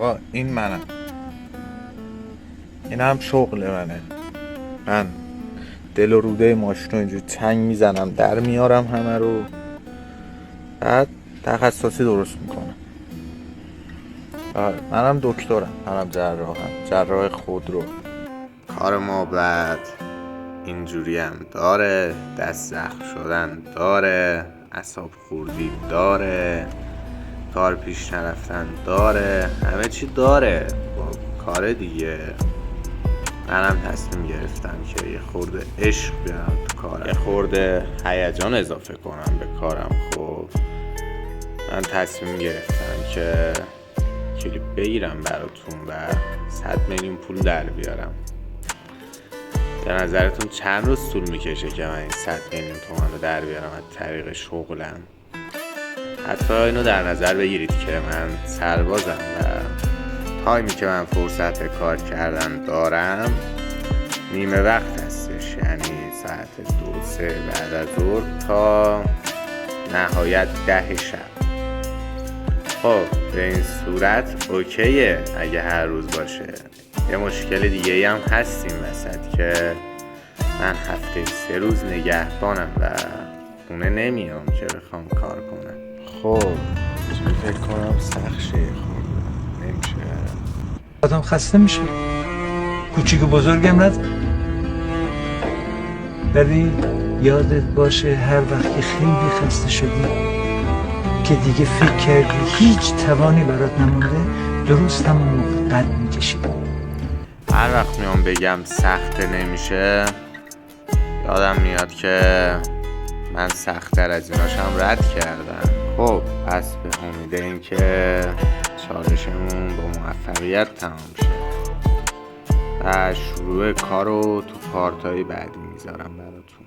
آقا این منم، این هم شغل منه. من دل و روده ماشین رو اینجوری تنگ میزنم، در میارم همه رو، بعد تخصصی درست میکنم. آره منم دکترم، منم جراح خودرو. کار ما بعد اینجوری هم داره، دست زخم شدن داره، اعصاب خوردی داره، کار پیش نرفتن داره، همه چی داره. با کار دیگه منم تصمیم گرفتم که یه خورده عشق بیارم تو کارم، یه خورده هیجان اضافه کنم به کارم. خب من تصمیم گرفتم که کلیپ بگیرم براتون و 100 میلیون پول در بیارم. به نظرتون چند روز طول میکشه که من این 100 میلیون تومان رو در بیارم از طریق شغلم؟ حتی اینو در نظر بگیرید که من سربازم و تایمی که من فرصت کار کردن دارم نیمه وقت هستش، یعنی ساعت 2-3 بعد از ظهر تا نهایت 10 شب. خب به این صورت اوکیه اگه هر روز باشه. یه مشکل دیگه هم هست این وسط که من هفته 3 روز نگهبانم و خونه نمیام که بخوام کار کنم. خب فکر کنم سخت شه نمیشه. آدم خسته میشه، کوچیک و بزرگم ند، ولی یادت باشه هر وقت که خیلی خسته شدی که دیگه فکر کردی هیچ توانی برات نمونده، درست همون موقع قد میکشی. هر وقت میام بگم سخته نمیشه، یادم میاد که من سخت‌تر از ایناشم رد کردم. خب پس به امید این که چالشمون با موفقیت تمام شه و شروع کارو تو پارتای بعدی میذارم براتون.